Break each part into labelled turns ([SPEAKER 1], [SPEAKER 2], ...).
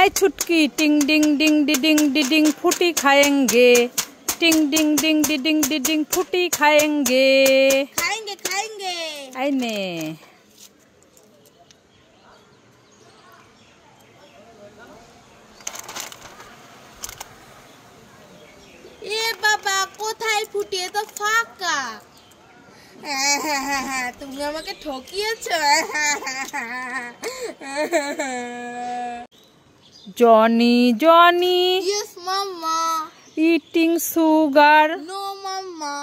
[SPEAKER 1] ऐ छुटकी टिंग डिंग डिंग डिडिंग डिडिंग फूटी खाएंगे, टिंग डिंग डिंग डिडिंग डिडिंग फूटी खाएंगे
[SPEAKER 2] खाएंगे खाएंगे।
[SPEAKER 1] ऐ ने
[SPEAKER 2] ए बाबा কোথায় ফুটিয়ে তো ফাঁকা। তুমি আমাকে ঠকিয়েছো।
[SPEAKER 1] Johnny Johnny
[SPEAKER 2] yes mamma.
[SPEAKER 1] Eating sugar
[SPEAKER 2] no mamma.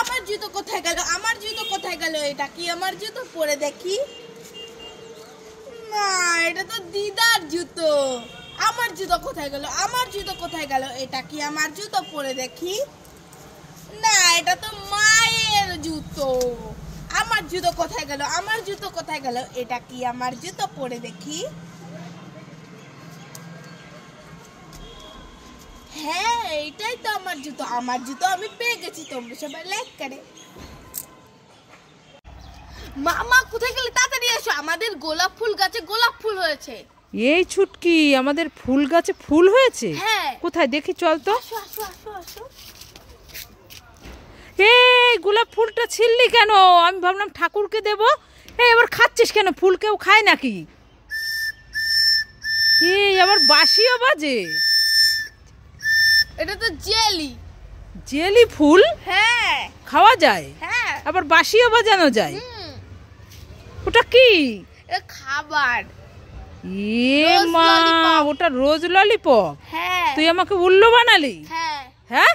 [SPEAKER 2] আমার জুতো কোথায় গেল, আমার জুতো কোথায় গেল? এটা কি আমার জুতো? পরে দেখি। না এটা তো দিদার জুতো। আমার জুতো কোথায় গেল, আমার জুতো কোথায় গেল? এটা কি আমার জুতো? পরে দেখি। না এটা তো মায়ের জুতো। আমার জুতো কোথায় গেল, আমার জুতো কোথায় গেল? এটা কি আমার জুতো? পরে দেখি। হ্যাঁ এটাই তো আমার জুতো। আমার জুতো আমি পেয়ে গেছি। তোমরা সবাই লাইক করে। মামা কোথায় গেলে? তাড়াতাড়ি এসো, আমাদের গোলাপ ফুল গাছে গোলাপ ফুল হয়েছে।
[SPEAKER 1] এই ছুটকি আমাদের ফুল গাছে ফুল হয়েছে?
[SPEAKER 2] হ্যাঁ।
[SPEAKER 1] কোথায় দেখি চল তো।
[SPEAKER 2] আসো আসো আসো আসো।
[SPEAKER 1] এই গোলাপ ফুলটা ছিললি কেন? আমি ভাবলাম ঠাকুরকে দেব। এই আবার খাচ্ছিস কেন? ফুল কেউ খায় নাকি? এই আবার বাসিও বাজে।
[SPEAKER 2] এটা তো জেলি।
[SPEAKER 1] জেলি ফুল?
[SPEAKER 2] হ্যাঁ
[SPEAKER 1] খাওয়া যায়?
[SPEAKER 2] হ্যাঁ।
[SPEAKER 1] আবার বাসিও বাজানো যায়? ওটা কি?
[SPEAKER 2] এটা খাবার।
[SPEAKER 1] এ মা, ওটা রোজ ললিপপ?
[SPEAKER 2] হ্যাঁ।
[SPEAKER 1] তুই আমাকে উল্লু বানালি?
[SPEAKER 2] হ্যাঁ
[SPEAKER 1] হ্যাঁ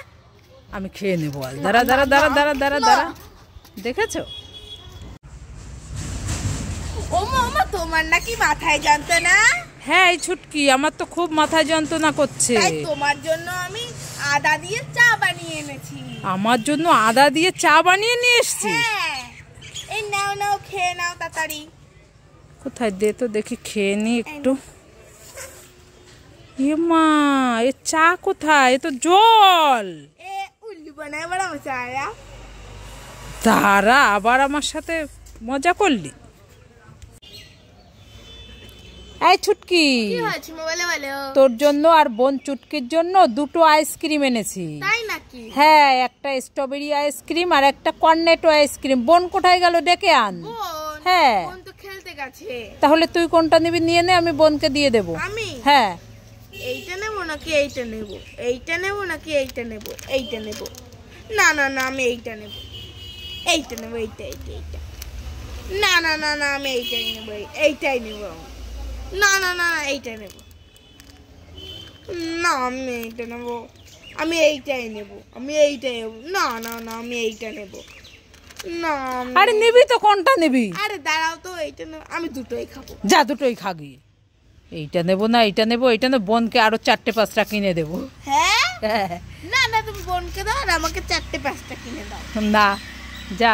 [SPEAKER 1] আমি খেয়ে নেবো। দাঁড়া দাঁড়া দাঁড়া দাঁড়া দাঁড়া দাঁড়া। দেখেছো?
[SPEAKER 2] ও মামা তোমার নাকি মাথায় যন্ত্রণা?
[SPEAKER 1] হ্যাঁ এই ছুটকি আমার তো খুব মাথায় যন্ত্রণা করছে।
[SPEAKER 2] তাই তোমার জন্য আমি আদা দিয়ে চা বানিয়ে এনেছি।
[SPEAKER 1] আমার জন্য আদা দিয়ে চা বানিয়ে নিয়ে এসেছিস?
[SPEAKER 2] হ্যাঁ এই নাও নাও খেয়ে নাও তাড়াতাড়ি।
[SPEAKER 1] কোথায় দে তো দেখি, খেয়ে নি একটু। এ মা, এ চা কোথায়? এ তো জল।
[SPEAKER 2] এ উল্লু বানায় বড় মজা আয়া।
[SPEAKER 1] তারা আবার আমার সাথে মজা করলি? এই ছুটকি,
[SPEAKER 2] কি হয়েছে মোবাইলে বলো?
[SPEAKER 1] তোর জন্য আর বোন চুটকির জন্য দুটো আইসক্রিম এনেছি।
[SPEAKER 2] তাই নাকি?
[SPEAKER 1] হ্যাঁ, একটা স্ট্রবেরি আইসক্রিম আর একটা কর্নেটো আইসক্রিম। বোন কোথায় গেল? ডেকে আন।
[SPEAKER 2] বোন?
[SPEAKER 1] হ্যাঁ।
[SPEAKER 2] বোন তো খেলতে গেছে।
[SPEAKER 1] তাহলে তুই কোনটা নিবি নিয়ে নে, আমি বোনকে দিয়ে দেবো।
[SPEAKER 2] আমি?
[SPEAKER 1] হ্যাঁ।
[SPEAKER 2] এইটা নেবো নাকি এইটা নেব? এইটা নেবো নাকি এইটা নেব? এইটা নেব। না না না আমি এইটা নেব। এইটা নেব, এইটা এইটা এইটা। না না না না আমি এইটাই নেব, এইটাই নেব। না না না এইটা নেব। না আমি এইটা নেব। আমি এইটাই নেব, আমি এইটাই নেব। না না না আমি এইটা নেব। না
[SPEAKER 1] আরে নিবি তো, কোনটা নিবি?
[SPEAKER 2] আরে দাঁড়াও তো, এইটা নেব। আমি দুটোই খাবো।
[SPEAKER 1] যা, দুটোই খাবি। এইটা নেবো না এইটা নেবো, এইটা নেবো। বোনকে আরো 4-5টা কিনে দেবো।
[SPEAKER 2] হ্যাঁ?
[SPEAKER 1] হ্যাঁ।
[SPEAKER 2] না না তুমি বোনকে দাও আর আমাকে 4-5টা কিনে দাও।
[SPEAKER 1] না, যা।